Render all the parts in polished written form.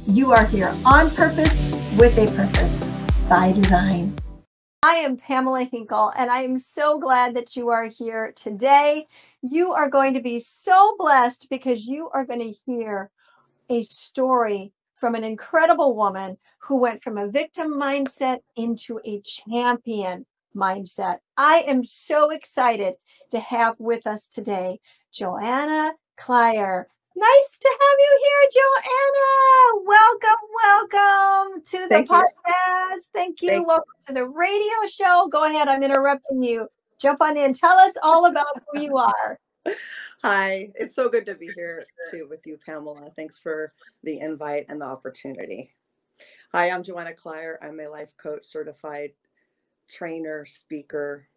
You are here on purpose with a purpose by design. I am Pamela Hinkle, and I am so glad that you are here today. You are going to be so blessed because you are going to hear a story from an incredible woman who went from a victim mindset into a champion mindset. I am so excited to have with us today Joanna Kleier. Nice to have you here, Joanna. Welcome to the Thank you. podcast. Thank you. Welcome to the radio show. Go ahead. I'm interrupting you. Jump on in. Tell us all about who you are. Hi, it's so good to be here too with you, Pamela. Thanks for the invite and the opportunity. Hi, I'm Joanna Kleier. I'm a life coach, certified trainer, speaker,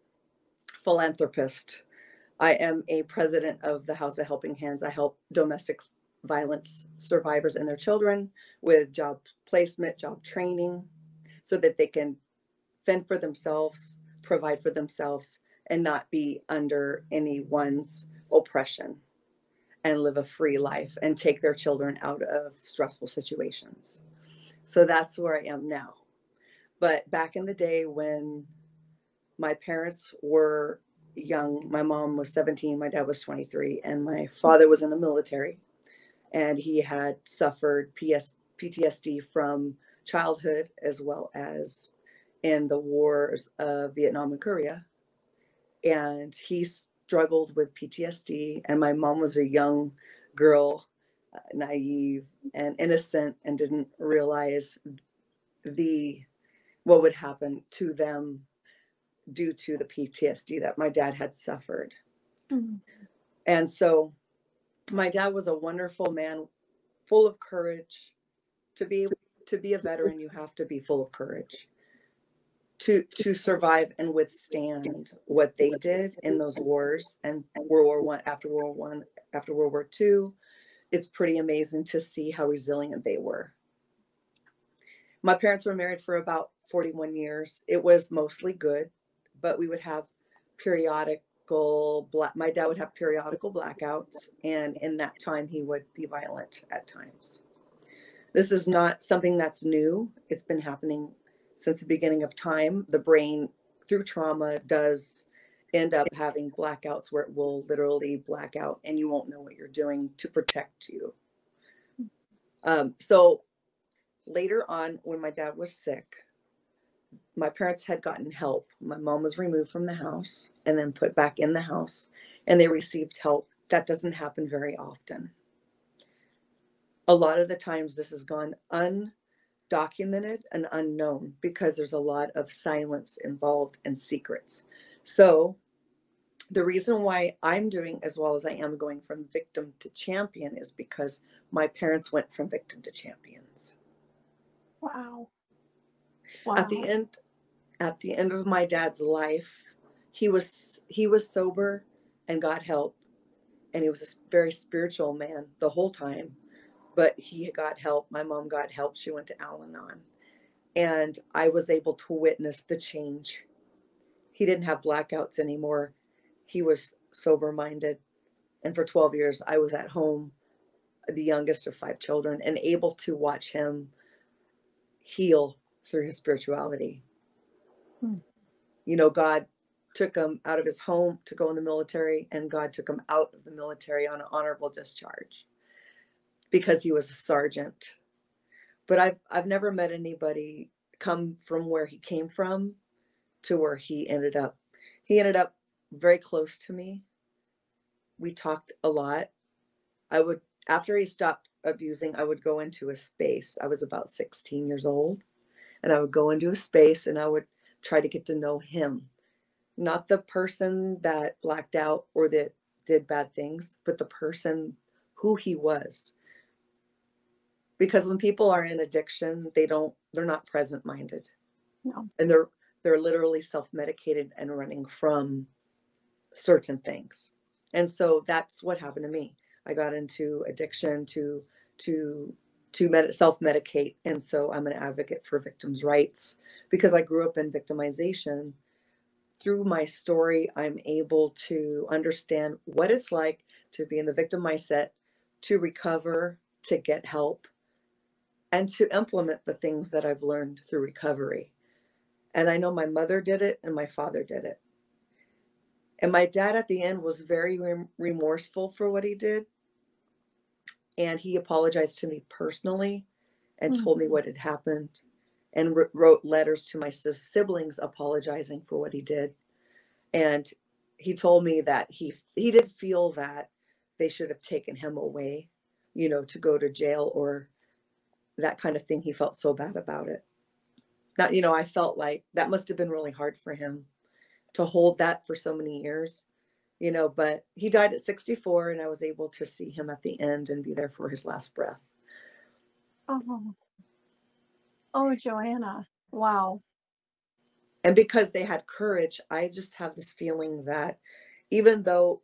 philanthropist. I am a president of the House of Helping Hands. I help domestic violence survivors and their children with job placement, job training, so that they can fend for themselves, provide for themselves, and not be under anyone's oppression, and live a free life and take their children out of stressful situations. So that's where I am now. But back in the day when my parents were young, my mom was 17, my dad was 23, and my father was in the military, and he had suffered PTSD from childhood as well as in the wars of Vietnam and Korea. And he struggled with PTSD, and my mom was a young girl, naive and innocent, and didn't realize what would happen to them due to the PTSD that my dad had suffered. Mm-hmm. And so my dad was a wonderful man, full of courage. To be a veteran, you have to be full of courage to survive and withstand what they did in those wars and World War One, after World War Two. It's pretty amazing to see how resilient they were. My parents were married for about 41 years. It was mostly good, but we would have my dad would have periodical blackouts, and in that time he would be violent at times. This is not something that's new. It's been happening since the beginning of time. The brain, through trauma, does end up having blackouts where it will literally black out and you won't know what you're doing to protect you. So later on, when my dad was sick, my parents had gotten help. My mom was removed from the house and then put back in the house, and they received help. That doesn't happen very often. A lot of the times this has gone undocumented and unknown because there's a lot of silence involved and secrets. So the reason why I'm doing as well as I am going from victim to champion is because my parents went from victim to champions. Wow. At the end of my dad's life, he was sober and got help, and he was a very spiritual man the whole time. But he got help. My mom got help. She went to Al-Anon. And I was able to witness the change. He didn't have blackouts anymore. He was sober-minded. And for 12 years, I was at home, the youngest of 5 children, and able to watch him heal through his spirituality. You know, God took him out of his home to go in the military, and God took him out of the military on an honorable discharge, because he was a sergeant. But I've never met anybody come from where he came from to where he ended up. He ended up very close to me. We talked a lot. After he stopped abusing, I would go into a space. I was about 16 years old, and I would go into a space and I would try to get to know him. Not the person that blacked out or that did bad things, but the person who he was. Because when people are in addiction, they're not present minded. No. And they're literally self-medicated and running from certain things. And so that's what happened to me. I got into addiction to self-medicate. And so I'm an advocate for victims' rights because I grew up in victimization. Through my story, I'm able to understand what it's like to be in the victim mindset, to recover, to get help, and to implement the things that I've learned through recovery. And I know my mother did it and my father did it. And my dad at the end was very remorseful for what he did. And he apologized to me personally and told me what had happened, and wrote letters to my siblings apologizing for what he did. And he told me that he did feel that they should have taken him away, to go to jail or that kind of thing. He felt so bad about it. That, I felt like that must have been really hard for him to hold that for so many years, but he died at 64, and I was able to see him at the end and be there for his last breath. Oh, Joanna. Wow. And because they had courage, I just have this feeling that even though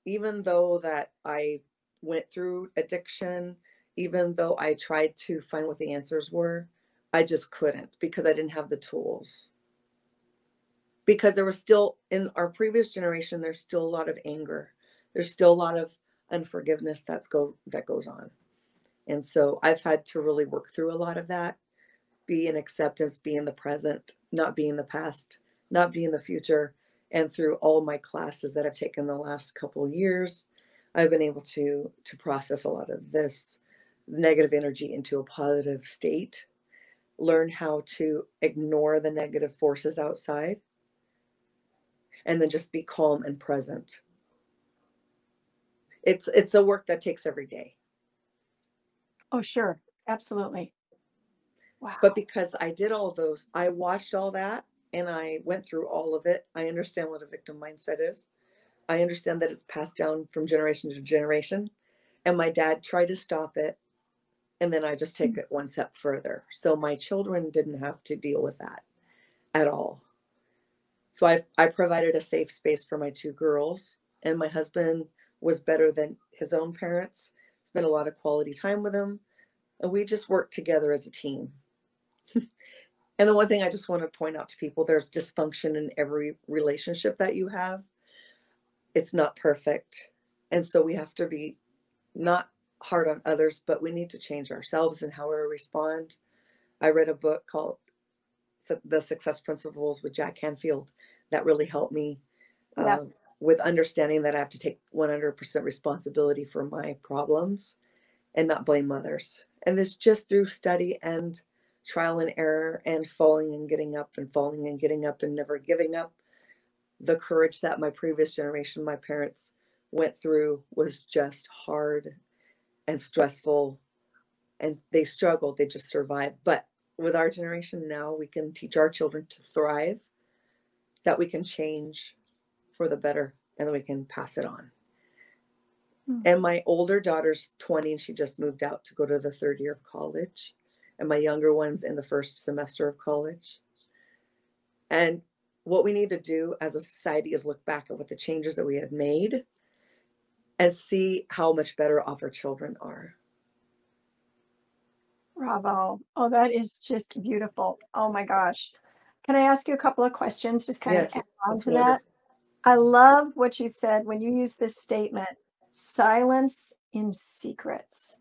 that I went through addiction, even though I tried to find what the answers were, I just couldn't, because I didn't have the tools. Because there was still, in our previous generation, there's still a lot of anger. There's still a lot of unforgiveness that goes on. And so I've had to really work through a lot of that, be in acceptance, be in the present, not be in the past, not be in the future. And through all my classes that I've taken the last couple of years, I've been able to process a lot of this negative energy into a positive state, learn how to ignore the negative forces outside, and then just be calm and present. It's a work that takes every day. Oh, sure. Absolutely. Wow. But because I did all those, I watched all that and I went through all of it. I understand what a victim mindset is. I understand that it's passed down from generation to generation. And my dad tried to stop it. And then I just take it one step further. So my children didn't have to deal with that at all. So I provided a safe space for my two girls, and my husband was better than his own parents, spent a lot of quality time with them, and we just worked together as a team. And the one thing I just want to point out to people, there's dysfunction in every relationship that you have. It's not perfect. And so we have to be not hard on others, but we need to change ourselves and how we respond. I read a book called The Success Principles with Jack Canfield that really helped me with understanding that I have to take 100% responsibility for my problems and not blame others. And this just through study and trial and error and falling and getting up and falling and getting up and never giving up. The courage that my previous generation, my parents, went through was just hard and stressful, and they struggled. They just survived. But with our generation now, we can teach our children to thrive, that we can change for the better, and then we can pass it on. And my older daughter's 20, and she just moved out to go to the third year of college. And my younger one's in the first semester of college. And what we need to do as a society is look back at what the changes that we have made and see how much better off our children are. Bravo. Oh, that is just beautiful. Oh my gosh. Can I ask you a couple of questions? Just kind of add on to that. I love what you said when you use this statement, silence in secrets.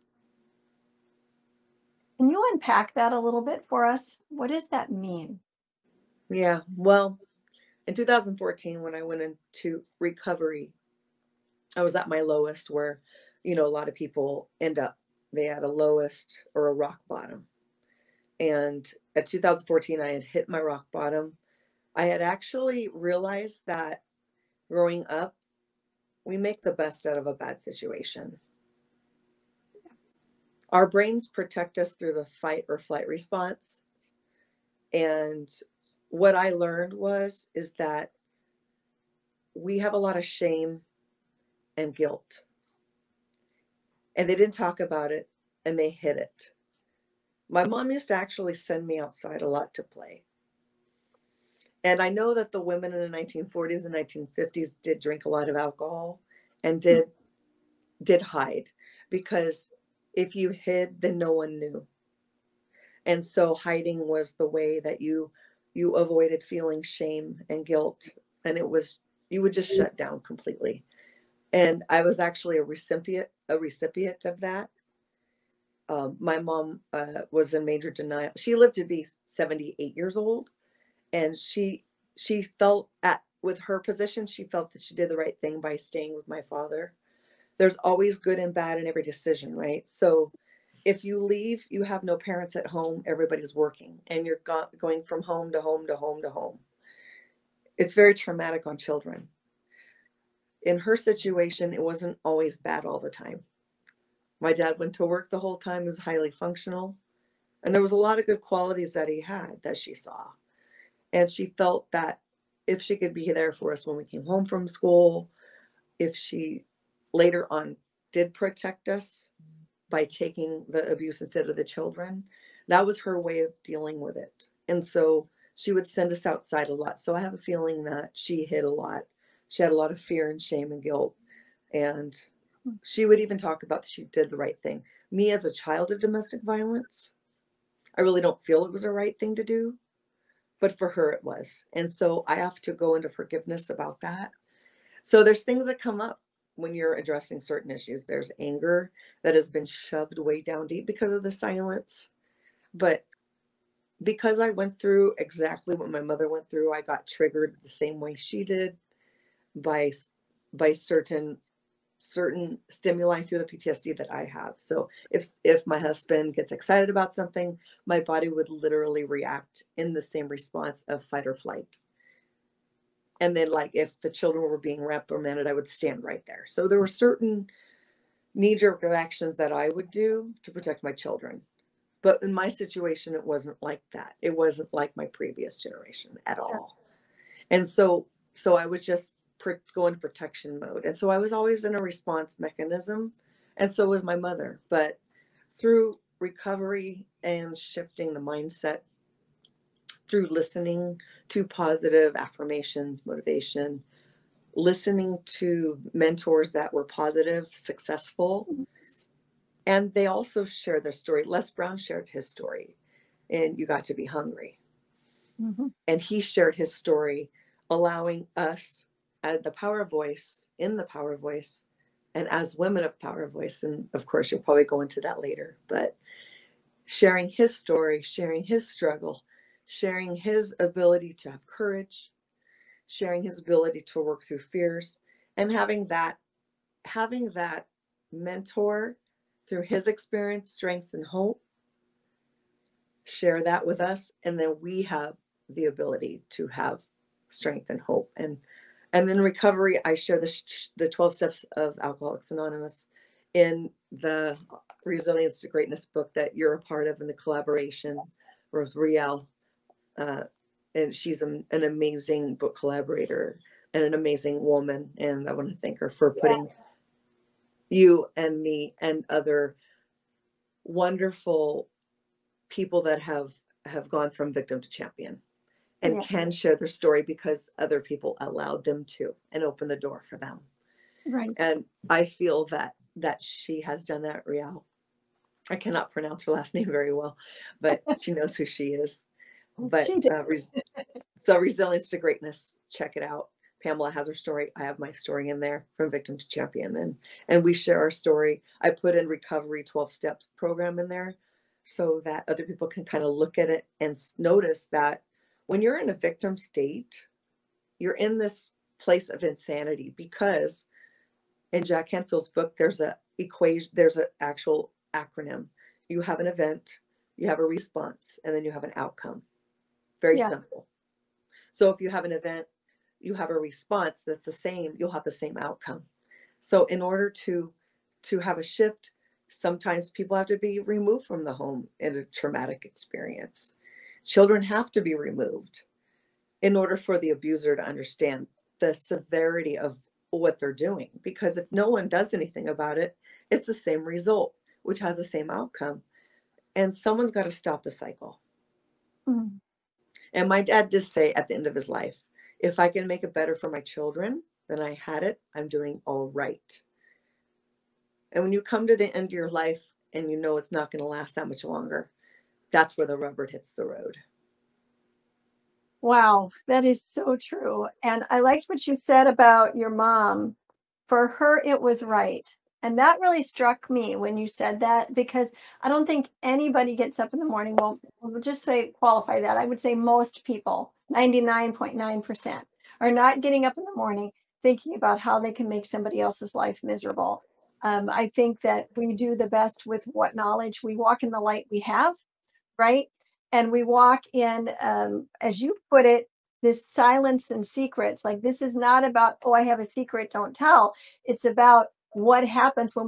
Can you unpack that a little bit for us? What does that mean? Yeah, well, in 2014, when I went into recovery, I was at my lowest, where, a lot of people end up, they had a lowest or a rock bottom. And at 2014, I had hit my rock bottom. I had actually realized that growing up, we make the best out of a bad situation. Our brains protect us through the fight or flight response. And what I learned is that we have a lot of shame and guilt. And they didn't talk about it, and they hid it. My mom used to actually send me outside a lot to play. And I know that the women in the 1940s and 1950s did drink a lot of alcohol and did hide, because if you hid, then no one knew. And so hiding was the way that you avoided feeling shame and guilt. And you would just shut down completely. And I was actually a recipient of that. My mom was in major denial. She lived to be 78 years old, and she felt with her position, she felt that she did the right thing by staying with my father. There's always good and bad in every decision, right? So if you leave, you have no parents at home, everybody's working, and you're going from home to home to home to home. It's very traumatic on children. In her situation, it wasn't always bad all the time. My dad went to work the whole time, was highly functional, and there was a lot of good qualities that he had that she saw. And she felt that if she could be there for us when we came home from school, if she later on did protect us by taking the abuse instead of the children, that was her way of dealing with it. And so she would send us outside a lot. So I have a feeling that she hid a lot. She had a lot of fear and shame and guilt. And she would even talk about she did the right thing. Me as a child of domestic violence, I really don't feel it was the right thing to do, but for her it was. And so I have to go into forgiveness about that. So there's things that come up when you're addressing certain issues. There's anger that has been shoved way down deep because of the silence. But because I went through exactly what my mother went through, I got triggered the same way she did by certain stimuli through the PTSD that I have. So if my husband gets excited about something, my body would literally react in the same response of fight or flight. And then like if the children were being reprimanded, I would stand right there. So there were certain knee-jerk reactions that I would do to protect my children. But in my situation, it wasn't like that. It wasn't like my previous generation at all. And so I was just go into protection mode. And so I was always in a response mechanism. And so was my mother. But through recovery and shifting the mindset, through listening to positive affirmations, motivation, listening to mentors that were positive, successful, and they also shared their story. Les Brown shared his story, and You Got to Be Hungry. Mm-hmm. And he shared his story, allowing us at the power of voice, in the power of voice, and as women of power of voice. And of course, you'll probably go into that later, but sharing his story, sharing his struggle, sharing his ability to have courage, sharing his ability to work through fears, and having that mentor through his experience, strengths, and hope, share that with us. And then we have the ability to have strength and hope. And then recovery, I share the 12 steps of Alcoholics Anonymous in the Resilience to Greatness book that you're a part of in the collaboration with Riel. And she's an amazing book collaborator and an amazing woman. And I want to thank her for putting you and me and other wonderful people that have gone from victim to champion and can share their story because other people allowed them to and open the door for them. Right. And I feel that she has done that, Riel. I cannot pronounce her last name very well, but she knows who she is. But so Resilience to Greatness, check it out. Pamela has her story. I have my story in there, from victim to champion, and we share our story. I put in recovery 12 steps program in there so that other people can kind of look at it and notice that when you're in a victim state, you're in this place of insanity, because in Jack Canfield's book, there's an actual acronym. You have an event, you have a response, and then you have an outcome. Very simple. So if you have an event, you have a response that's the same, you'll have the same outcome. So in order to have a shift, sometimes people have to be removed from the home in a traumatic experience. Children have to be removed in order for the abuser to understand the severity of what they're doing. Because if no one does anything about it, it's the same result, which has the same outcome. And someone's got to stop the cycle. Mm. And my dad did say at the end of his life, if I can make it better for my children than I had it, I'm doing all right. And when you come to the end of your life and you know it's not going to last that much longer, that's where the rubber hits the road. Wow, that is so true. And I liked what you said about your mom. For her, it was right. And that really struck me when you said that, because I don't think anybody gets up in the morning. Well, we'll just say qualify that. I would say most people, 99.9%, are not getting up in the morning thinking about how they can make somebody else's life miserable. I think that we do the best with what knowledge we walk in the light we have, right? And we walk in, as you put it, this silence and secrets. Like, this is not about, oh, I have a secret, don't tell. It's about what happens when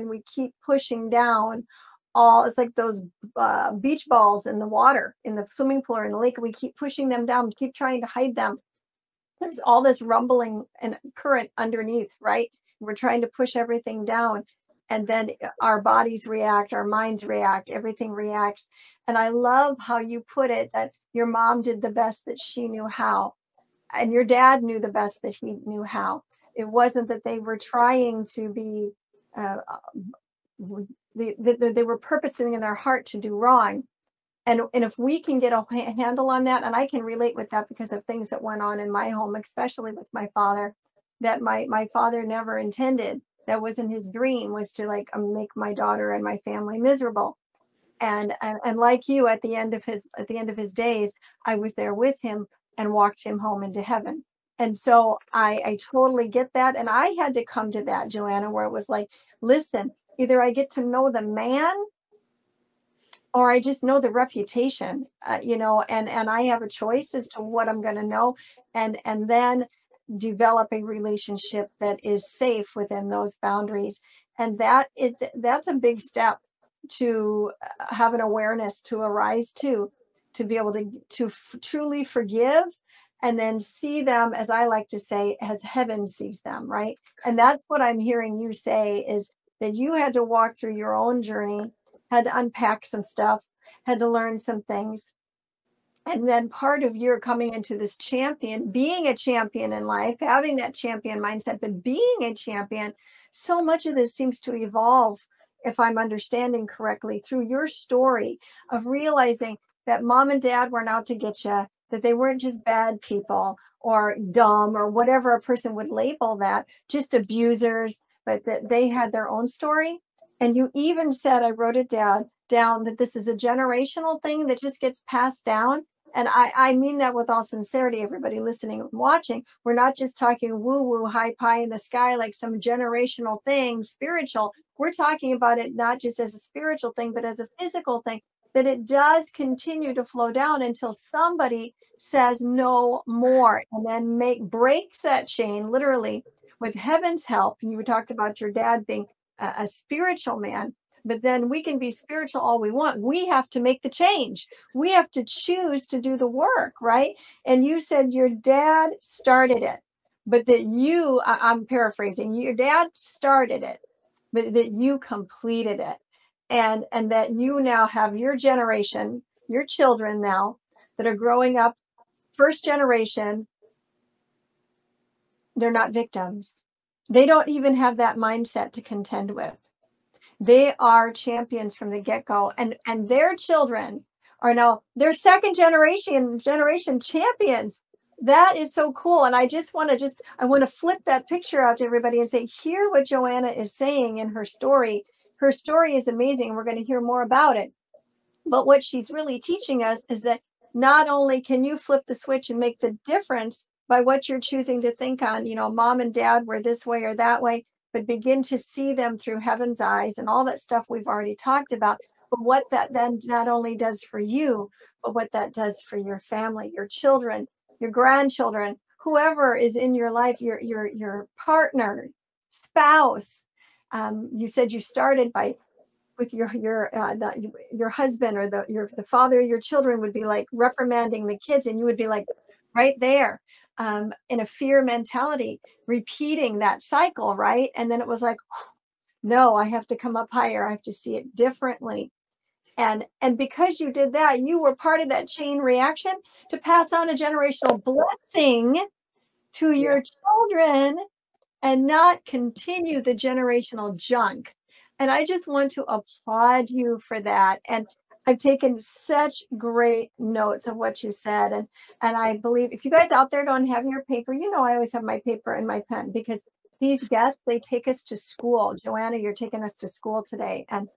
we keep pushing down all. It's like those beach balls in the water, in the swimming pool or in the lake. We keep pushing them down, we keep trying to hide them. There's all this rumbling and current underneath, right? We're trying to push everything down. And then our bodies react, our minds react, everything reacts. And I love how you put it, that your mom did the best that she knew how, and your dad knew the best that he knew how. It wasn't that they were trying to be, uh, they were purposing in their heart to do wrong. And if we can get a handle on that, and I can relate with that because of things that went on in my home, especially with my father, that my father never intended. That wasn't his dream, was to like make my daughter and my family miserable. And like you, at the end of his days, I was there with him and walked him home into heaven. And so I totally get that. And I had to come to that, Joanna, where it was like, listen, either I get to know the man, or I just know the reputation, and I have a choice as to what I'm going to know, and then develop a relationship that is safe within those boundaries. And that's a big step to have an awareness to arise to be able to truly forgive, and then see them, as I like to say, as heaven sees them, right? And that's what I'm hearing you say, is that you had to walk through your own journey, had to unpack some stuff, had to learn some things. And then part of your coming into this champion, being a champion in life, having that champion mindset, but being a champion, so much of this seems to evolve, if I'm understanding correctly, through your story of realizing that mom and dad weren't out to get you, that they weren't just bad people or dumb or whatever a person would label that, just abusers, but that they had their own story. And you even said, I wrote it down, that this is a generational thing that just gets passed down. And I mean that with all sincerity, everybody listening and watching. We're not just talking woo-woo, high pie in the sky, like some generational thing, spiritual. We're talking about it not just as a spiritual thing, but as a physical thing, that it does continue to flow down until somebody says no more, and then breaks that chain, literally, with heaven's help. And you talked about your dad being a spiritual man. But then we can be spiritual all we want. We have to make the change. We have to choose to do the work, right? And you said your dad started it, but that I'm paraphrasing, your dad started it, but that you completed it. And that you now have your generation, your children now that are growing up, first generation, they're not victims. They don't even have that mindset to contend with. They are champions from the get-go, and their children are now their second generation champions. That is so cool. And I want to flip that picture out to everybody and say, hear what Joanna is saying in her story. Her story is amazing, and we're going to hear more about it. But what she's really teaching us is that not only can you flip the switch and make the difference by what you're choosing to think on, mom and dad were this way or that way, but begin to see them through heaven's eyes and all that stuff we've already talked about. But what that then not only does for you, but what that does for your family, your children, your grandchildren, whoever is in your life, your partner, spouse. You said you started with your husband, or the father of your children would be like reprimanding the kids, and you would be like right there, in a fear mentality, repeating that cycle, right? And then it was like, no, I have to come up higher. I have to see it differently. And because you did that, you were part of that chain reaction to pass on a generational blessing to your children, and not continue the generational junk. And I just want to applaud you for that. And I've taken such great notes of what you said. And I believe, if you guys out there don't have your paper, I always have my paper and my pen, because these guests, they take us to school. Joanna, you're taking us to school today. And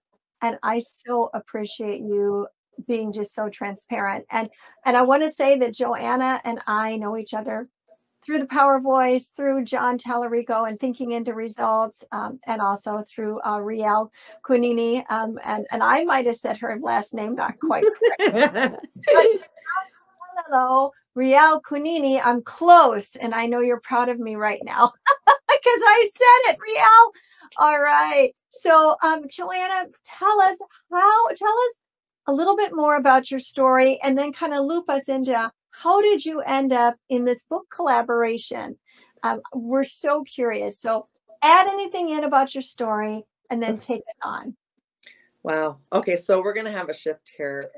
I so appreciate you being just so transparent. And I want to say that Joanna and I know each other through the Power Voice, through John Tallarico and Thinking into Results, and also through Riel Kunini. And I might have said her last name not quite correct. But hello, Riel Kunini. I'm close, and I know you're proud of me right now because I said it, Riel. All right. So, Joanna, tell us a little bit more about your story, and then kind of loop us into how did you end up in this book collaboration? We're so curious. So, add anything in about your story, and then take us on. Wow. Okay, so we're gonna have a shift here.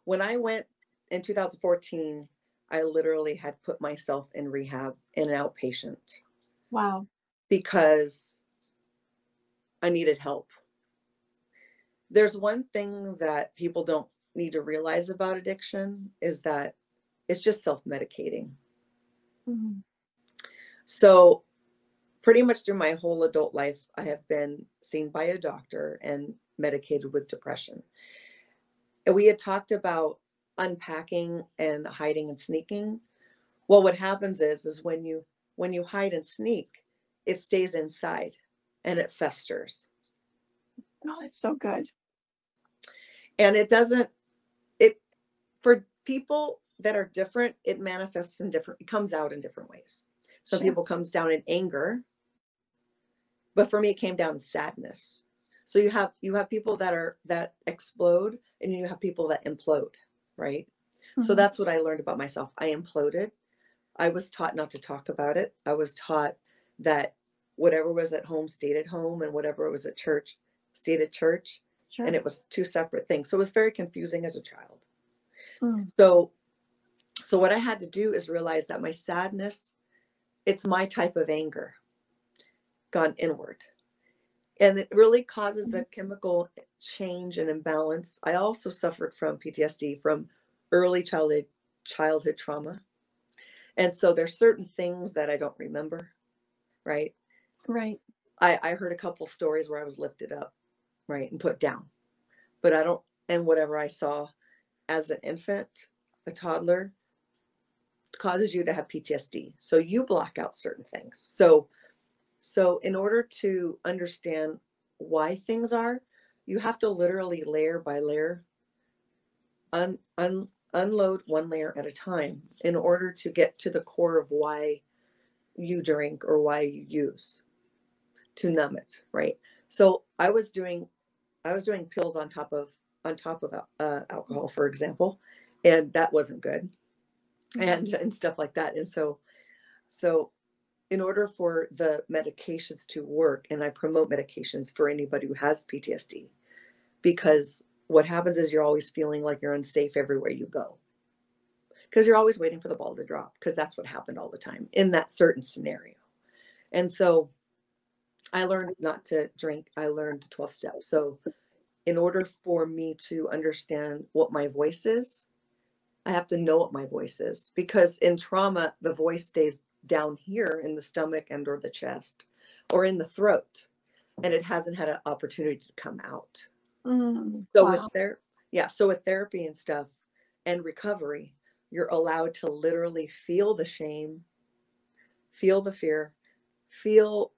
When I went in 2014, I literally had put myself in rehab in an outpatient. Wow. Because I needed help. There's one thing that people don't need to realize about addiction is that it's just self-medicating. Mm-hmm. So pretty much through my whole adult life, I have been seen by a doctor and medicated with depression. And we had talked about unpacking and hiding and sneaking. Well, what happens is when you hide and sneak, it stays inside and it festers. Oh, it's so good. And it for people that are different, it manifests it comes out in different ways. Some people comes down in anger, but for me, it came down in sadness. So you have people that explode, and you have people that implode, right? Mm-hmm. So that's what I learned about myself. I imploded. I was taught not to talk about it. I was taught that whatever was at home stayed at home, and whatever was at church stayed at church. Sure. And it was two separate things. So it was very confusing as a child. Mm. So what I had to do is realize that my sadness, it's my type of anger gone inward. And it really causes a chemical change and imbalance. I also suffered from PTSD from early childhood trauma. And so there's certain things that I don't remember, right? Right. I heard a couple stories where I was lifted up, right, and put down. But I don't, and whatever I saw as an infant, a toddler, causes you to have PTSD. So you block out certain things. So in order to understand why things are, you have to literally layer by layer, unload one layer at a time in order to get to the core of why you drink or why you use to numb it, right? So I was doing pills on top of alcohol, for example, and that wasn't good, and stuff like that. And so in order for the medications to work, and I promote medications for anybody who has PTSD, because what happens is you're always feeling like you're unsafe everywhere you go, because you're always waiting for the ball to drop, because that's what happened all the time in that certain scenario. And so I learned not to drink. I learned 12 steps. So in order for me to understand what my voice is, I have to know what my voice is, because in trauma, the voice stays down here in the stomach and or the chest or in the throat, and it hasn't had an opportunity to come out. So wow. with therapy and stuff and recovery, you're allowed to literally feel the shame, feel the fear, feel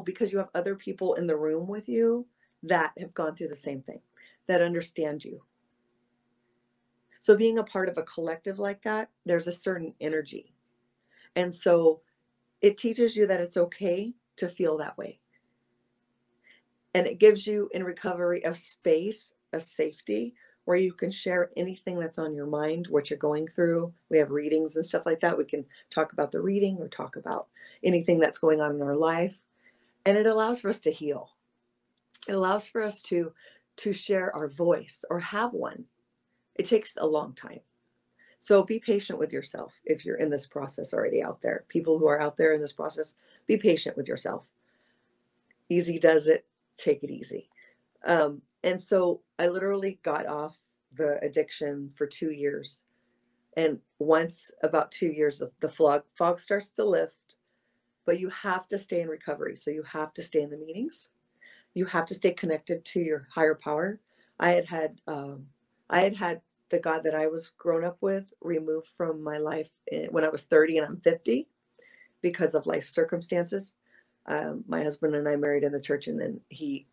because you have other people in the room with you that have gone through the same thing, that understand you. So being a part of a collective like that, there's a certain energy. And so it teaches you that it's okay to feel that way. And it gives you in recovery a space, a safety where you can share anything that's on your mind, what you're going through. We have readings and stuff like that. We can talk about the reading or talk about anything that's going on in our life. And it allows for us to heal. It allows for us to share our voice or have one. It takes a long time. So be patient with yourself if you're in this process already out there. People who are out there in this process, be patient with yourself. Easy does it. Take it easy. And so I literally got off the addiction for 2 years. And once about 2 years, the fog starts to lift, but you have to stay in recovery. So you have to stay in the meetings. You have to stay connected to your higher power. I had the God that I was grown up with removed from my life when I was 30 and I'm 50 because of life circumstances. My husband and I married in the church, and then he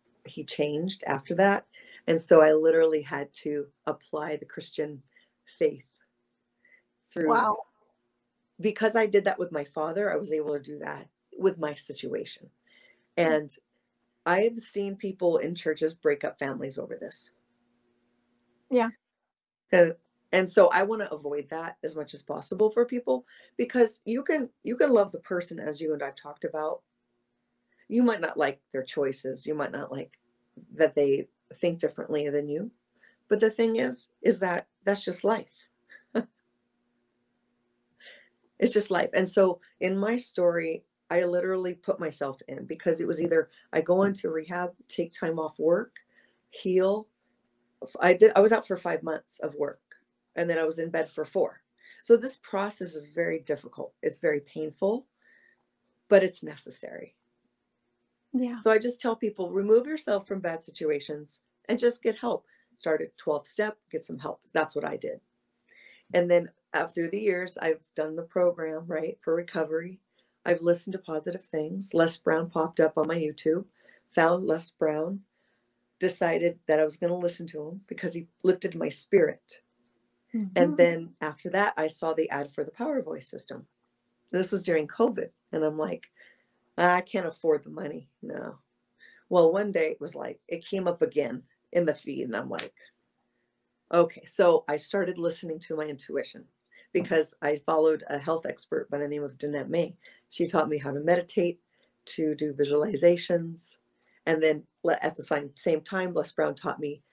changed after that. And so I literally had to apply the Christian faith through. Wow. Because I did that with my father, I was able to do that with my situation. And I have seen people in churches break up families over this. Yeah. And so I want to avoid that as much as possible for people, because you can love the person as you and I've talked about. You might not like their choices. You might not like that they think differently than you. But the thing is that that's just life. It's just life. And so in my story, I literally put myself in, because it was either I go into rehab, take time off work, heal. I was out for 5 months of work, and then I was in bed for 4. So this process is very difficult. It's very painful, but it's necessary. Yeah. So I just tell people, remove yourself from bad situations and just get help. Start at 12 step, get some help. That's what I did. And then through the years, I've done the program, right, for recovery. I've listened to positive things. Les Brown popped up on my YouTube, found Les Brown, decided that I was going to listen to him because he lifted my spirit. Mm-hmm. And then after that, I saw the ad for the Power Voice system. This was during COVID. And I'm like, I can't afford the money. No. Well, one day it was like, it came up again in the feed. And I'm like, okay. So I started listening to my intuition, because I followed a health expert by the name of Danette May. She taught me how to meditate, to do visualizations. And then at the same time, Les Brown taught me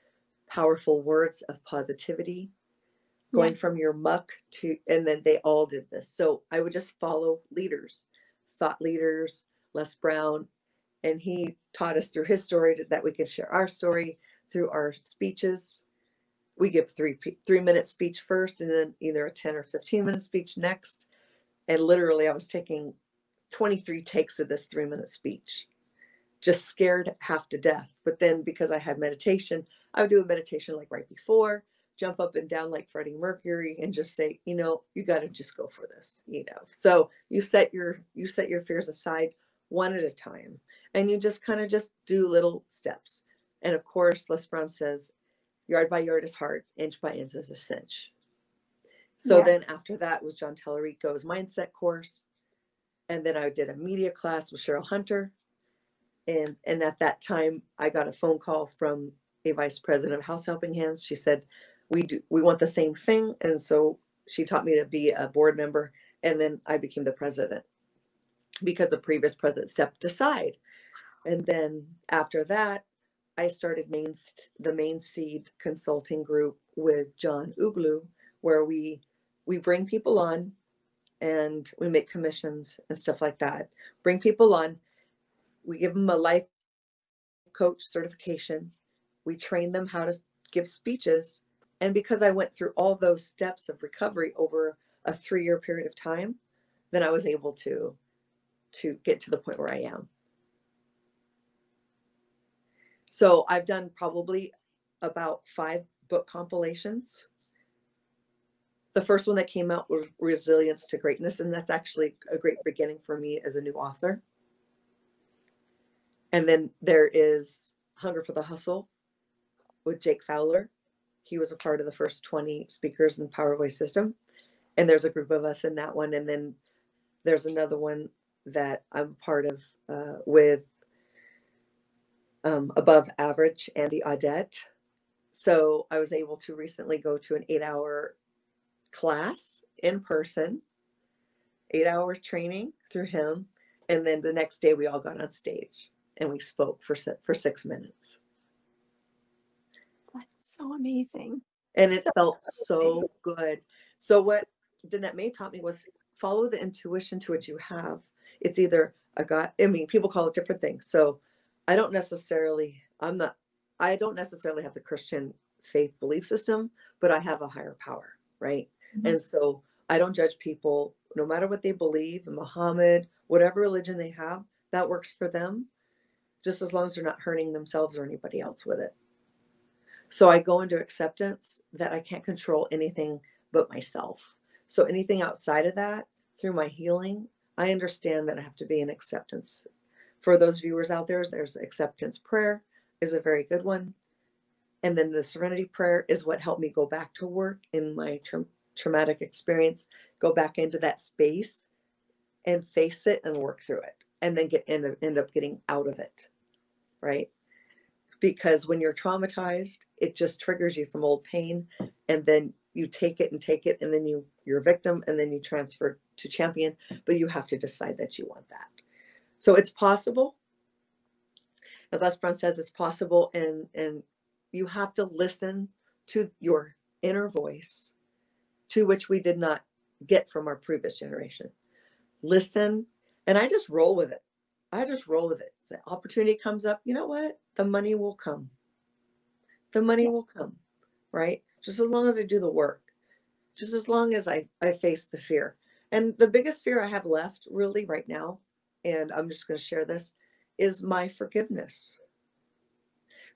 powerful words of positivity, going from your muck to, and then they all did this. So I would just follow leaders, thought leaders, Les Brown, and he taught us through his story that we could share our story through our speeches. We give 3-minute speech first, and then either a 10 or 15-minute speech next. And literally I was taking 23 takes of this 3-minute speech, just scared half to death. But then because I had meditation, I would do a meditation like right before, jump up and down like Freddie Mercury, and just say, you got to just go for this, So you set your fears aside one at a time, and you just kind of just do little steps. And of course, Les Brown says, yard by yard is hard, inch by inch is a cinch. So then after that was John Tallarico's mindset course. And then I did a media class with Cheryl Hunter. And at that time, I got a phone call from a vice president of House Helping Hands. She said, we want the same thing. And so she taught me to be a board member. And then I became the president, because the previous president stepped aside. And then after that, I started the Main Seed Consulting Group with John Uglu, where we bring people on and we make commissions and stuff like that. Bring people on, we give them a life coach certification. We train them how to give speeches. And because I went through all those steps of recovery over a 3-year period of time, then I was able to get to the point where I am. So I've done probably about 5 book compilations. The first one that came out was Resilience to Greatness, and that's actually a great beginning for me as a new author. And then there is Hunger for the Hustle with Jake Fowler. He was a part of the first 20 speakers in the Power Voice system. And there's a group of us in that one. And then there's another one that I'm part of with Above Average, Andy Audette. So I was able to recently go to an 8-hour class in person, 8-hour training through him. And then the next day we all got on stage and we spoke for 6 minutes. That's so amazing. And it felt so good. So what Danette May taught me was follow the intuition to what you have. It's either a God, people call it different things. So I don't necessarily have the Christian faith belief system, but I have a higher power, right? Mm-hmm. And so I don't judge people, no matter what they believe, Muhammad Whatever religion they have, that works for them, just as long as they're not hurting themselves or anybody else with it. So I go into acceptance that I can't control anything but myself. So anything outside of that, through my healing, I understand that I have to be in acceptance. For those viewers out there, there's acceptance prayer is a very good one. And then the Serenity Prayer is what helped me go back to work in my traumatic experience, go back into that space and face it and work through it, and then end up getting out of it, right? Because when you're traumatized, it just triggers you from old pain, and then you take it, and then you're a victim, and then you transfer to champion, but you have to decide that you want that. So it's possible. As Les Brown says, it's possible, and you have to listen to your inner voice, to which we did not get from our previous generation. Listen, and I just roll with it. The opportunity comes up, you know what? The money will come. The money will come, right? Just as long as I do the work, just as long as I face the fear. And the biggest fear I have left really right now, and I'm just going to share this, is my forgiveness.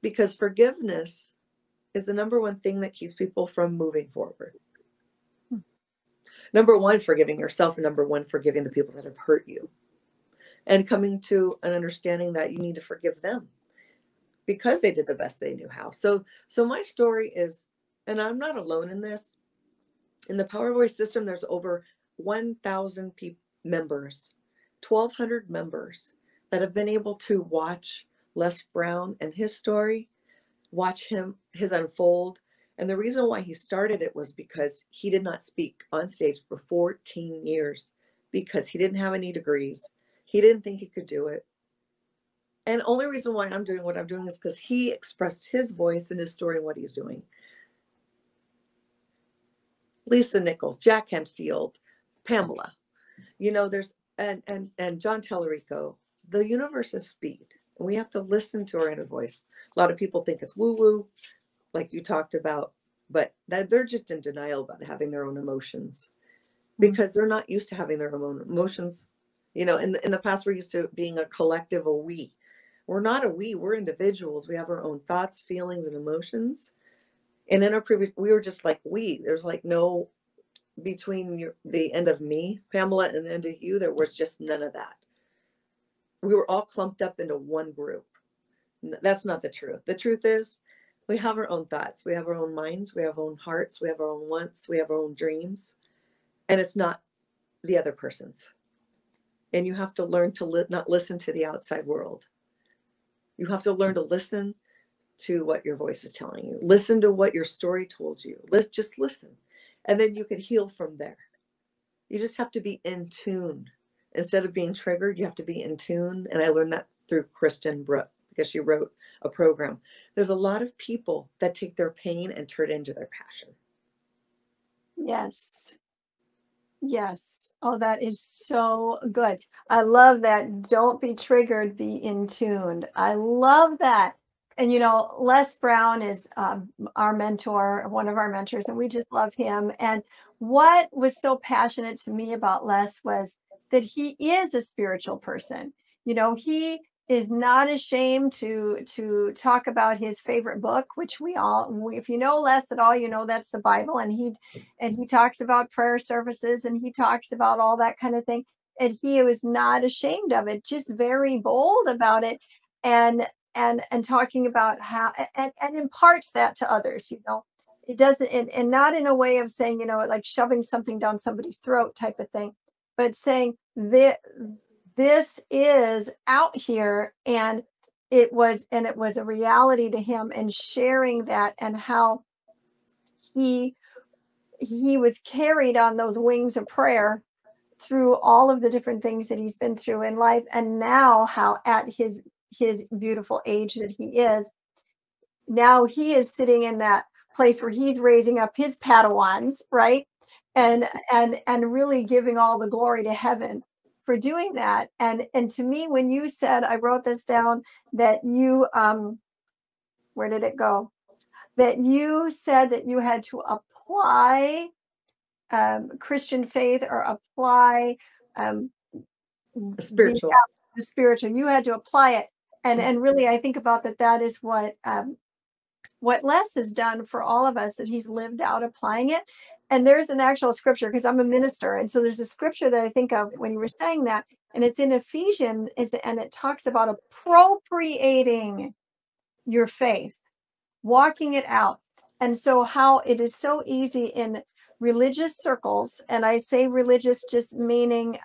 Because forgiveness is the number one thing that keeps people from moving forward. Number one, forgiving yourself, and number one, forgiving the people that have hurt you. And coming to an understanding that you need to forgive them because they did the best they knew how. So my story is, and I'm not alone in this. In the Power Voice system, there's over 1,000 members, 1,200 members that have been able to watch Les Brown and his story, watch his unfold. And the reason why he started it was because he did not speak on stage for 14 years because he didn't have any degrees. He didn't think he could do it. And the only reason why I'm doing what I'm doing is because he expressed his voice and his story and what he's doing. Lisa Nichols, Jack Canfield, Pamela, there's, and John Tellerico. The universe is speed, and we have to listen to our inner voice. A lot of people think it's woo-woo, like you talked about, but that they're just in denial about having their own emotions because they're not used to having their own emotions. In the past, we're used to being a collective, a we. We're not a we, we're individuals. We have our own thoughts, feelings, and emotions. And in our previous, we were just like we. There's like no between the end of me, Pamela, and the end of you. There was just none of that. We were all clumped up into one group. That's not the truth. The truth is, we have our own thoughts. We have our own minds. We have our own hearts. We have our own wants. We have our own dreams. And it's not the other person's. And you have to learn to not listen to the outside world. You have to learn to listen to what your voice is telling you. Listen to what your story told you. Just listen. And then you can heal from there. You just have to be in tune. Instead of being triggered, you have to be in tune. And I learned that through Kristen Brooke because she wrote a program. There's a lot of people that take their pain and turn it into their passion. Yes. Yes. Oh, that is so good. I love that. Don't be triggered, be in tuned. I love that. And, Les Brown is our mentor, one of our mentors, and we just love him. And what was so passionate to me about Les was that he is a spiritual person. He is not ashamed to talk about his favorite book, which if you know Les at all, that's the Bible. And he talks about prayer services, and he talks about all that kind of thing. And he was not ashamed of it, just very bold about it, and talking about how and imparts that to others. It doesn't, and not in a way of saying, like shoving something down somebody's throat type of thing, but saying that this is out here, and it was a reality to him, and sharing that, and how he was carried on those wings of prayer through all of the different things that he's been through in life. And now how at his beautiful age that he is, now he is sitting in that place where he's raising up his Padawans, right? And really giving all the glory to heaven for doing that. And to me, when you said, I wrote this down, that you, where did it go? That you said that you had to apply Christian faith, or apply A spiritual. The spiritual. You had to apply it. And really, I think about that is what Les has done for all of us, that he's lived out applying it. And there's an actual scripture, because I'm a minister. And so there's a scripture that I think of when you were saying that, and it's in Ephesians, and it talks about appropriating your faith, walking it out. And so how it is so easy in religious circles, and I say religious just meaning,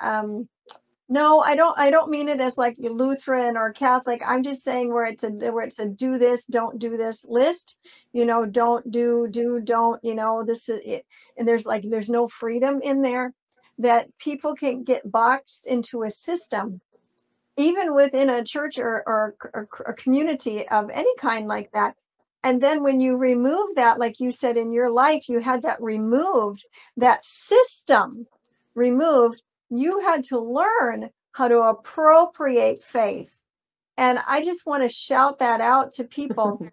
no, I don't mean it as like Lutheran or Catholic. I'm just saying where it's a do this, don't do this list, don't do, don't, this is it. And there's no freedom in there, that people can get boxed into a system, even within a church or a community of any kind like that. And then when you remove that, like you said in your life, you had that removed, that system removed, you had to learn how to appropriate faith. And I just want to shout that out to people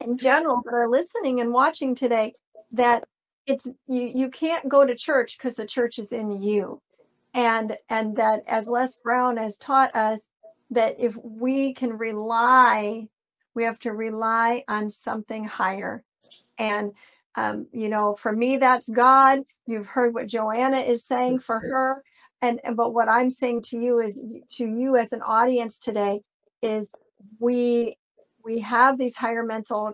in general that are listening and watching today, that it's you can't go to church because the church is in you. And that, as Les Brown has taught us, that if we can rely, we have to rely on something higher. And for me, that's God. You've heard what Joanna is saying for her. But what I'm saying to you is, to you as an audience today, is we have these higher mental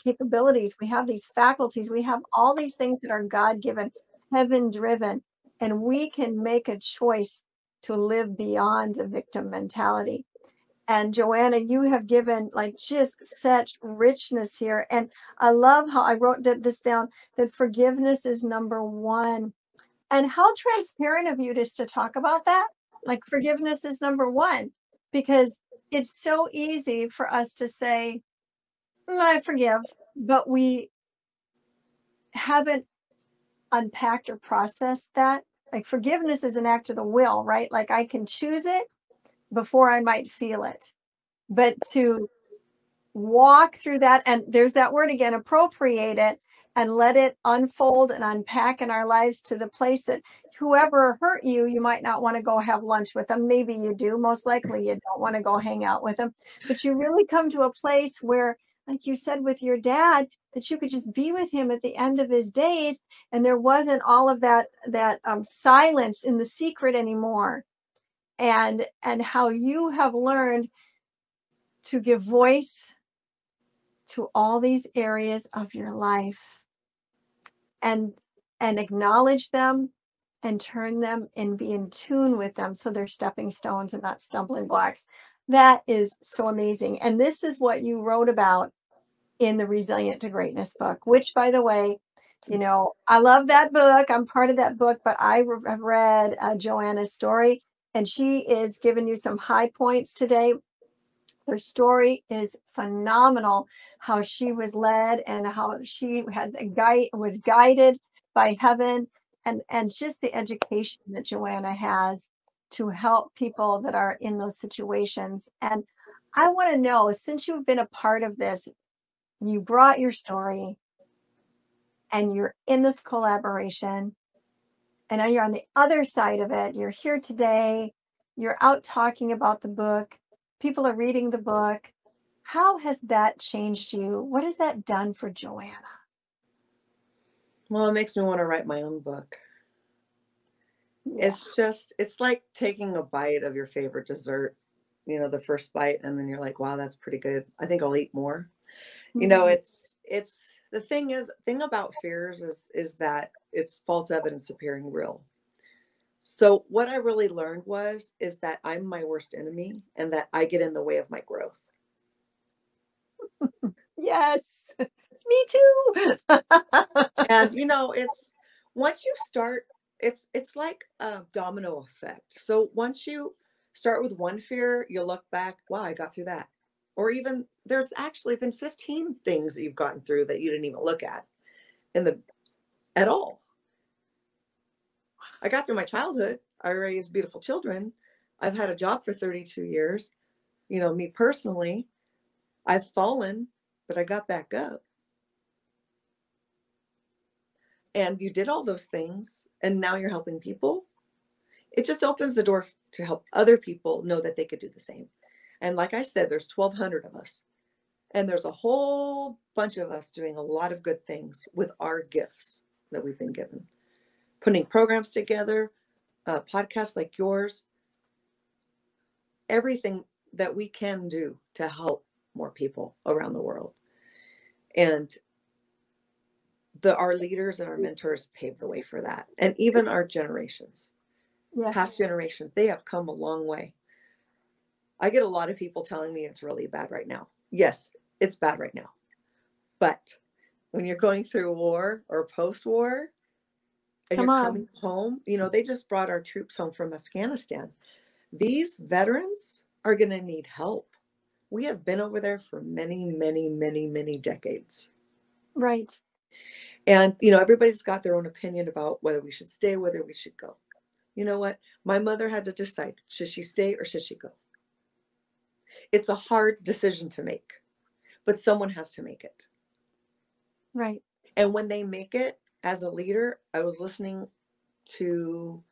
capabilities. We have these faculties. We have all these things that are God-given, heaven-driven, and we can make a choice to live beyond the victim mentality. And Joanna, you have given just such richness here. And I love how I wrote this down, that forgiveness is number one. And how transparent of you just to talk about that. Like, forgiveness is number one, because it's so easy for us to say, I forgive, but we haven't unpacked or processed that. Like, forgiveness is an act of the will, right? Like, I can choose it before I might feel it. But to walk through that, and there's that word again, appropriate it, and let it unfold and unpack in our lives, to the place that whoever hurt you, you might not want to go have lunch with them. Maybe you do. Most likely you don't want to go hang out with them. But you really come to a place where, like you said with your dad, that you could just be with him at the end of his days, and there wasn't all of that silence in the secret anymore. And how you have learned to give voice to all these areas of your life, and acknowledge them, and turn them and be in tune with them, so they're stepping stones and not stumbling blocks. That is so amazing. And this is what you wrote about in the Resilient to Greatness book, which, by the way, I love that book. I'm part of that book, but I have read Joanna's story, and she is giving you some high points today. Her story is phenomenal, how she was led and how she was guided by heaven, and just the education that Joanna has to help people that are in those situations. And I want to know, since you've been a part of this, you brought your story and you're in this collaboration, and now you're on the other side of it. You're here today, you're out talking about the book, people are reading the book. How has that changed you? What has that done for Joanna? Well, it makes me want to write my own book. Yeah. It's like taking a bite of your favorite dessert, the first bite, and then you're like, wow, that's pretty good. I think I'll eat more. Mm-hmm. It's the thing about fears is that it's false evidence appearing real. So what I really learned is that I'm my worst enemy, and that I get in the way of my growth. Yes, me too. And it's once you start, it's like a domino effect. So once you start with one fear, you'll look back, wow, I got through that. Or even there's actually been 15 things that you've gotten through that you didn't even look at at all. I got through my childhood. I raised beautiful children. I've had a job for 32 years. Me personally, I've fallen, but I got back up. And you did all those things, and now you're helping people. it just opens the door to help other people know that they could do the same. And like I said, there's 1,200 of us. And there's a whole bunch of us doing a lot of good things with our gifts that we've been given. Putting programs together, podcasts like yours, everything that we can do to help more people around the world. And our leaders and our mentors paved the way for that. And even our generations, past generations, they have come a long way. I get a lot of people telling me it's really bad right now. Yes, it's bad right now. But when you're going through war or post-war and you're coming home, you know, they just brought our troops home from Afghanistan. These veterans are going to need help. We have been over there for many, many, many, many decades. Right. And, you know, everybody's got their own opinion about whether we should stay, whether we should go. You know what? My mother had to decide, should she stay or should she go? It's a hard decision to make, but someone has to make it. Right. And when they make it, as a leader, I was listening to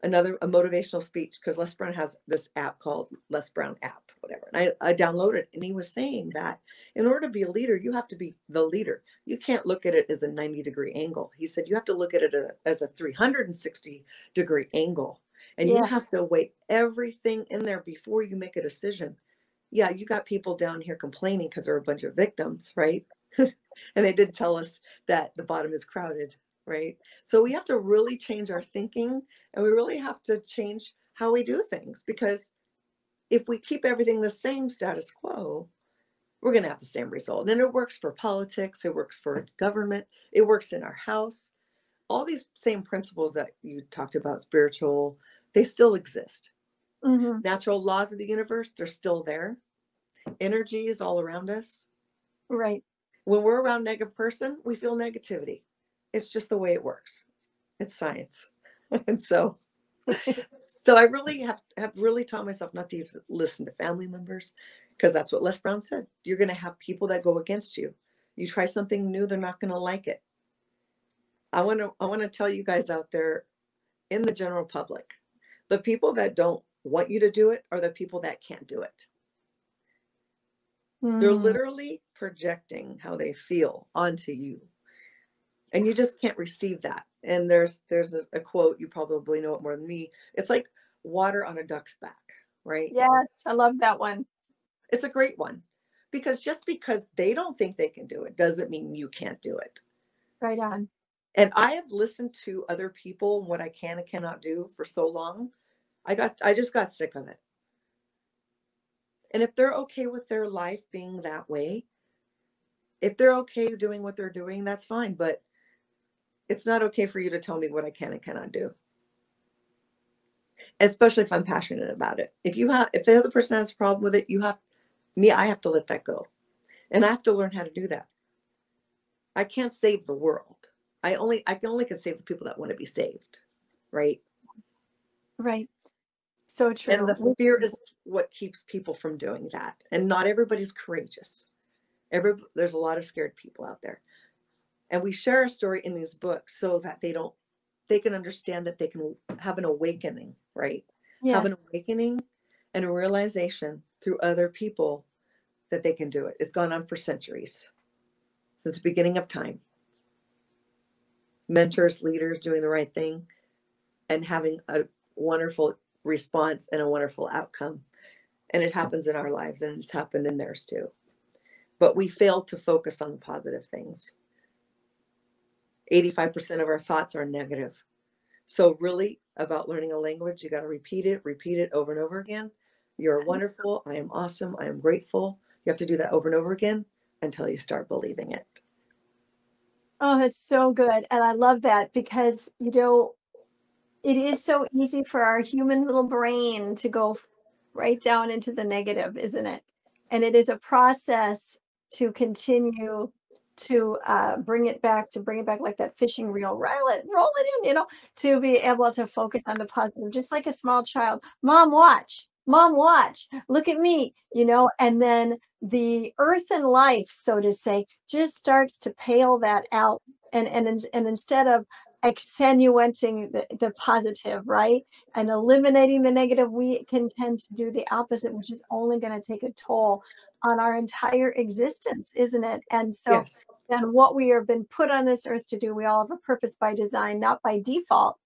a motivational speech, because Les Brown has this app called Les Brown app, whatever. And I downloaded it, and he was saying that in order to be a leader, you have to be the leader. You can't look at it as a 90-degree angle. He said you have to look at it as a 360-degree angle. And you have to weigh everything in there before you make a decision. Yeah, you got people down here complaining because they're a bunch of victims, right? And they did tell us that the bottom is crowded, right? So we have to really change our thinking, and we really have to change how we do things, because if we keep everything the same status quo, we're going to have the same result. And it works for politics. It works for government. It works in our house. All these same principles that you talked about, spiritual, they still exist. Mm-hmm. Natural laws of the universe, they're still there. Energy is all around us. Right. When we're around a negative person, we feel negativity. It's just the way it works. It's science. And so I really have really taught myself not to even listen to family members, because that's what Les Brown said. You're going to have people that go against you. You try something new, they're not going to like it. I want to tell you guys out there in the general public, the people that don't want you to do it are the people that can't do it. They're literally projecting how they feel onto you, and you just can't receive that. And there's a quote, you probably know it more than me. It's like water on a duck's back, right? Yes, I love that one. It's a great one, because just because they don't think they can do it doesn't mean you can't do it. Right on. And I have listened to other people, what I can and cannot do for so long. I just got sick of it. And if they're okay with their life being that way, if they're okay doing what they're doing, that's fine. But it's not okay for you to tell me what I can and cannot do. Especially if I'm passionate about it. If the other person has a problem with it, I have to let that go. And I have to learn how to do that. I can't save the world. I can only save the people that want to be saved. Right? Right. So true. And the fear is what keeps people from doing that. And not everybody's courageous. There's a lot of scared people out there. And we share our story in these books so that they can understand that they can have an awakening, right? Yes. Have an awakening and a realization through other people that they can do it. It's gone on for centuries, since the beginning of time. Mentors, leaders doing the right thing and having a wonderful response and a wonderful outcome. And it happens in our lives, and it's happened in theirs too. But we fail to focus on the positive things. 85% of our thoughts are negative. So really, about learning a language, you got to repeat it over and over again. You're wonderful. I am awesome. I am grateful. You have to do that over and over again until you start believing it. Oh, that's so good. And I love that, because, it is so easy for our human little brain to go right down into the negative, isn't it? And it is a process to continue to bring it back like that fishing reel, roll it in, to be able to focus on the positive, just like a small child. Mom, watch, look at me, and then the earth and life, so to say, just starts to pale that out. And instead of accentuating the positive, right? And eliminating the negative, we can tend to do the opposite, which is only going to take a toll on our entire existence, isn't it? And so Yes. then what we have been put on this earth to do, we all have a purpose by design, not by default.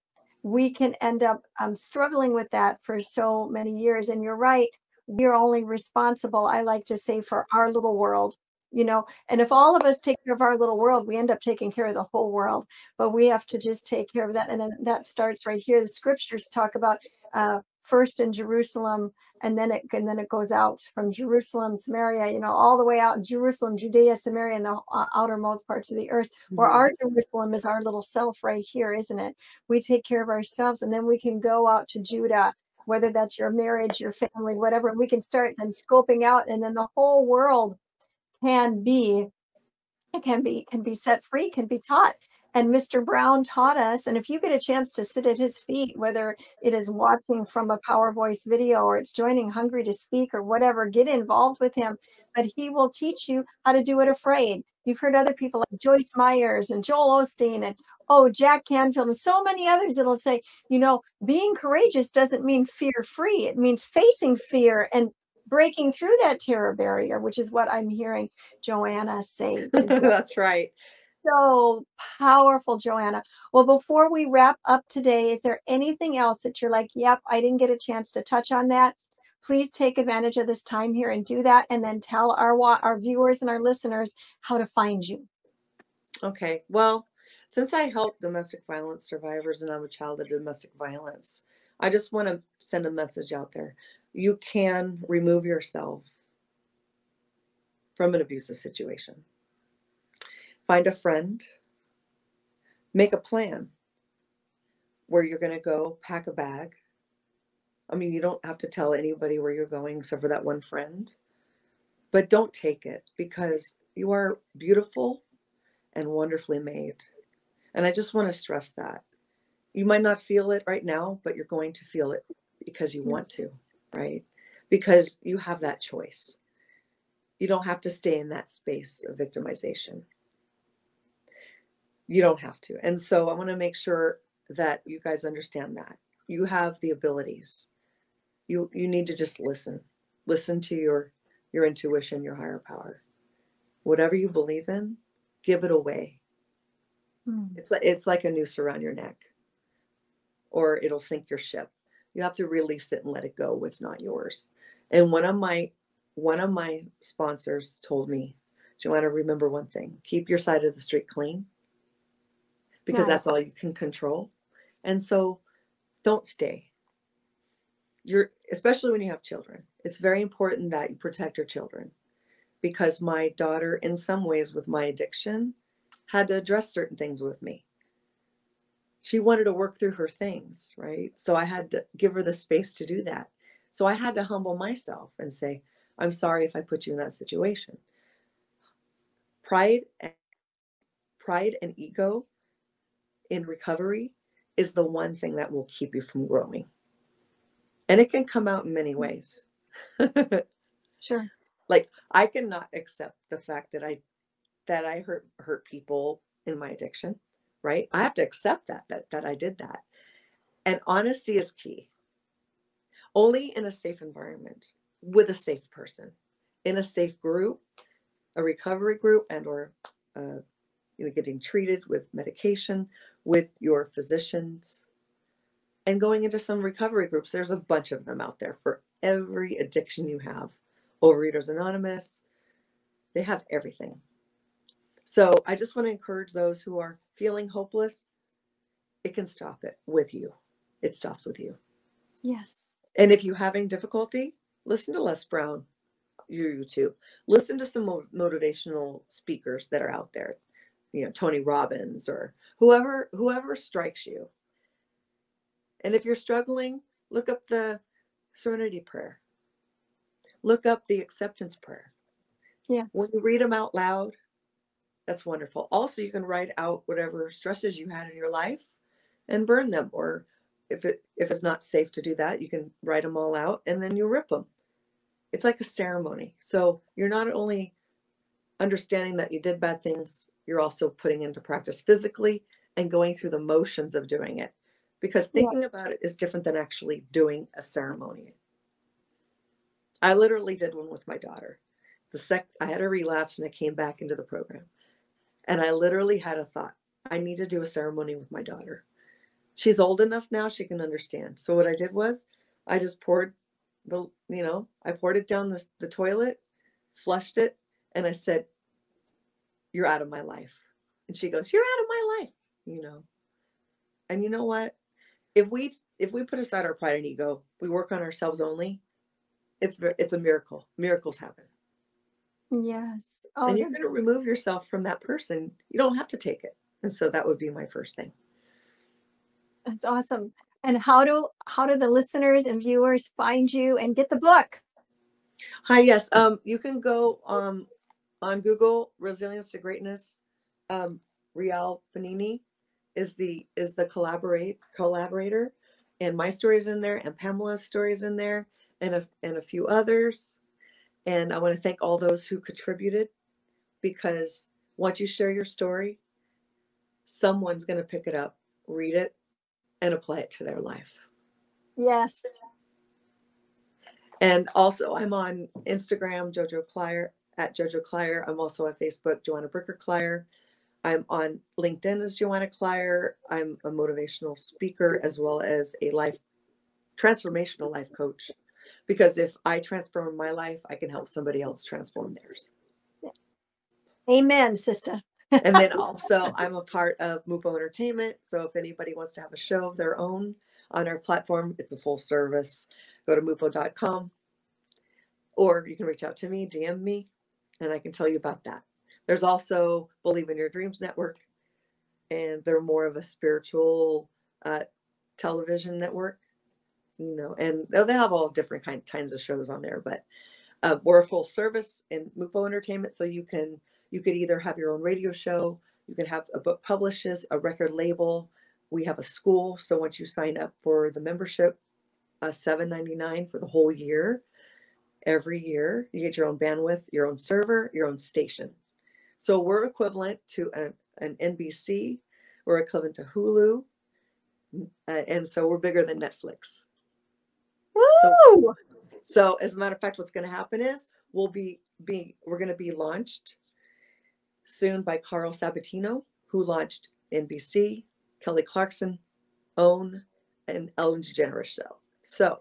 We can end up struggling with that for so many years. And you're right, we're only responsible, I like to say, for our little world, and if all of us take care of our little world, we end up taking care of the whole world. But we have to just take care of that. And then that starts right here. The scriptures talk about first in Jerusalem, and then it goes out from Jerusalem, Samaria, all the way out in Jerusalem, Judea, Samaria, and the outermost parts of the earth, where our Jerusalem is our little self right here, isn't it? We take care of ourselves, and then we can go out to Judah, whether that's your marriage, your family, whatever. We can start then scoping out, and then the whole world can be set free, can be taught. And Mr. Brown taught us, and if you get a chance to sit at his feet, whether it is watching from a Power Voice video or it's joining Hungry to Speak or whatever, get involved with him. But he will teach you how to do it afraid. You've heard other people like Joyce Myers and Joel Osteen and Jack Canfield and so many others that'll say, being courageous doesn't mean fear-free. It means facing fear and breaking through that terror barrier, which is what I'm hearing Joanna say today. That's right. So powerful, Joanna. Well, before we wrap up today, is there anything else that you're like, yep, I didn't get a chance to touch on that? Please take advantage of this time here and do that. And then tell our viewers and our listeners how to find you. Okay. Well, since I help domestic violence survivors and I'm a child of domestic violence, I just want to send a message out there. You can remove yourself from an abusive situation. Find a friend, make a plan where you're going to go, pack a bag. I mean, you don't have to tell anybody where you're going except for that one friend, but don't take it, because you are beautiful and wonderfully made. And I just want to stress that. You might not feel it right now, but you're going to feel it because you want to, right? Because you have that choice. You don't have to stay in that space of victimization. You don't have to. And so I want to make sure that you guys understand that. You have the abilities. You need to just listen. Listen to your intuition, your higher power. Whatever you believe in, give it away. It's like a noose around your neck, or it'll sink your ship. You have to release it and let it go, what's not yours. And one of my sponsors told me, Joanna, remember one thing: keep your side of the street clean, because that's all you can control. And so don't stay. Especially when you have children, it's very important that you protect your children, because my daughter, in some ways with my addiction, had to address certain things with me. She wanted to work through her things, right? So I had to give her the space to do that. So I had to humble myself and say, I'm sorry if I put you in that situation. Pride and ego in recovery is the one thing that will keep you from growing. And it can come out in many ways. Sure. Like, I cannot accept the fact that I hurt people in my addiction, right? I have to accept that I did that. And honesty is key. Only in a safe environment, with a safe person, in a safe group, a recovery group, and or getting treated with medication, with your physicians, and going into some recovery groups. There's a bunch of them out there for every addiction you have. Overeaters Anonymous, they have everything. So I just want to encourage those who are feeling hopeless. It can stop it with you. It stops with you. Yes. And if you're having difficulty, listen to Les Brown, your YouTube. Listen to some motivational speakers that are out there. Tony Robbins, or whoever strikes you. And if you're struggling, look up the Serenity Prayer. Look up the Acceptance Prayer. Yes. When you read them out loud, that's wonderful. Also, you can write out whatever stresses you had in your life and burn them. Or if it's not safe to do that, you can write them all out and then you rip them. It's like a ceremony. So you're not only understanding that you did bad things, you're also putting into practice physically and going through the motions of doing it, because thinking about it is different than actually doing a ceremony. I literally did one with my daughter. I had a relapse and I came back into the program, and I literally had a thought, I need to do a ceremony with my daughter. She's old enough now, she can understand. So what I did was I just poured I poured it down the toilet, flushed it, and I said, you're out of my life. And she goes, you're out of my life, And you know what? If we put aside our pride and ego, we work on ourselves only, it's a miracle. Miracles happen. Yes. Oh, and you're going to remove yourself from that person. You don't have to take it. And so that would be my first thing. That's awesome. And how do the listeners and viewers find you and get the book? Hi, yes. You can go on Google, Resilience to Greatness. Rial Benini is the collaborator, and my story's in there, and Pamela's story's in there, and a few others. And I want to thank all those who contributed, because once you share your story, someone's going to pick it up, read it, and apply it to their life. Yes. And also, I'm on Instagram, Jojo Kleier, at Jojo Kleier. I'm also on Facebook, Joanna Kleier. I'm on LinkedIn as Joanna Kleier. I'm a motivational speaker as well as a transformational life coach. Because if I transform my life, I can help somebody else transform theirs. Amen, sister. And then also, I'm a part of Mupo Entertainment. So if anybody wants to have a show of their own on our platform, it's a full service. Go to mupo.com, or you can reach out to me, DM me, and I can tell you about that. There's also Believe in Your Dreams Network, and they're more of a spiritual television network, and they have all different kinds of shows on there. But we're a full service in Mupo Entertainment, so you could either have your own radio show, you can have a book publishes, a record label. We have a school, so once you sign up for the membership, $7.99 for the whole year. Every year, you get your own bandwidth, your own server, your own station. So we're equivalent to an NBC, we're equivalent to Hulu, and so we're bigger than Netflix. Woo! So as a matter of fact, what's going to happen is we're going to be launched soon by Carl Sabatino, who launched NBC, Kelly Clarkson, OWN, and Ellen DeGeneres Show. So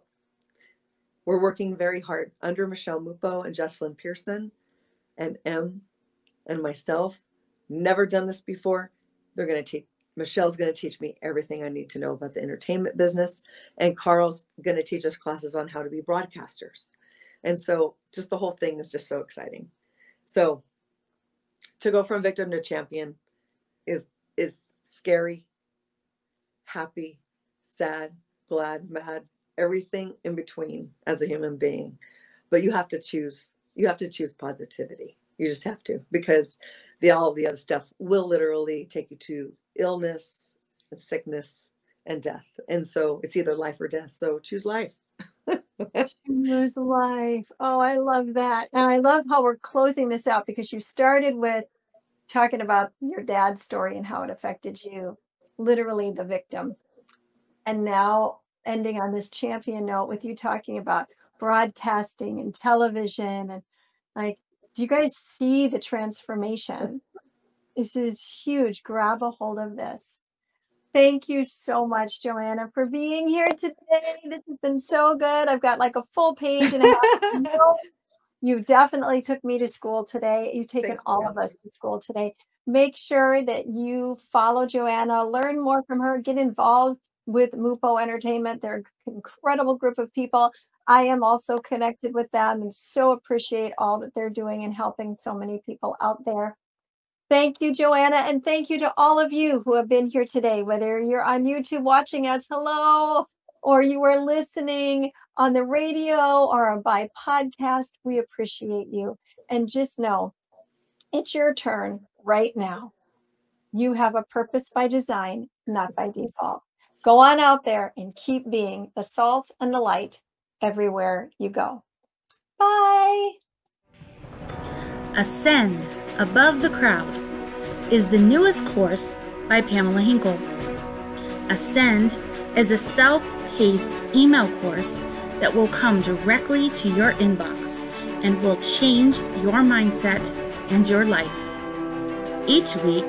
we're working very hard under Michelle Mupo and Jocelyn Pearson and and myself. Never done this before. Michelle's going to teach me everything I need to know about the entertainment business, and Carl's going to teach us classes on how to be broadcasters. And so just the whole thing is just so exciting. So to go from victim to champion is scary, happy, sad, glad, mad, everything in between as a human being. But you have to choose positivity. You just have to, because all of the other stuff will literally take you to illness and sickness and death. And so it's either life or death. So choose life. Choose life. Oh, I love that. And I love how we're closing this out, because you started with talking about your dad's story and how it affected you, literally the victim. And now ending on this champion note with you talking about broadcasting and television. And like, do you guys see the transformation? This is huge. Grab a hold of this. Thank you so much, Joanna, for being here today. This has been so good. I've got like a full page and a half. You definitely took me to school today. You've taken all of us to school today. Make sure that you follow Joanna, learn more from her, get involved with Mupo Entertainment. They're an incredible group of people. I am also connected with them and so appreciate all that they're doing and helping so many people out there. Thank you, Joanna, and thank you to all of you who have been here today, whether you're on YouTube watching us, hello, or you are listening on the radio or by podcast. We appreciate you. And just know, it's your turn right now. You have a purpose by design, not by default. Go on out there and keep being the salt and the light everywhere you go. Bye. Ascend Above the Crowd is the newest course by Pamela Hinkle. Ascend is a self-paced email course that will come directly to your inbox and will change your mindset and your life. Each week,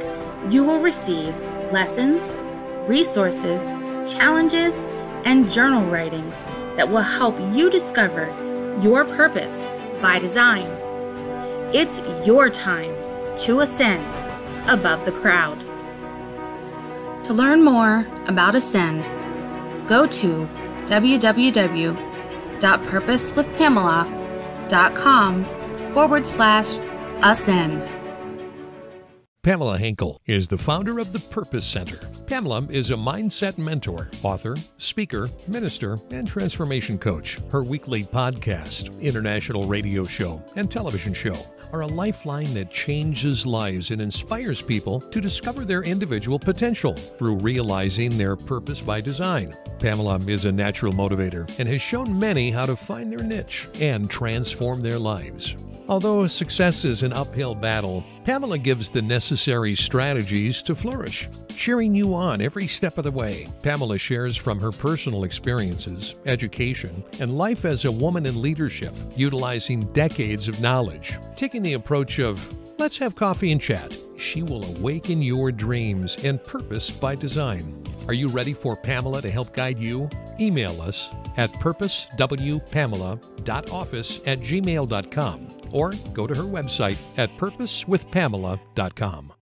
you will receive lessons, resources, challenges, and journal writings that will help you discover your purpose by design. It's your time to ascend above the crowd. To learn more about Ascend, go to www.purposewithpamela.com/ascend. Pamela Hinkle is the founder of the Purpose Center. Pamela is a mindset mentor, author, speaker, minister, and transformation coach. Her weekly podcast, international radio show, and television show are a lifeline that changes lives and inspires people to discover their individual potential through realizing their purpose by design. Pamela is a natural motivator and has shown many how to find their niche and transform their lives. Although success is an uphill battle, Pamela gives the necessary strategies to flourish, cheering you on every step of the way. Pamela shares from her personal experiences, education, and life as a woman in leadership, utilizing decades of knowledge. Taking the approach of, let's have coffee and chat, she will awaken your dreams and purpose by design. Are you ready for Pamela to help guide you? Email us at purposewpamela.office@gmail.com or go to her website at purposewithpamela.com.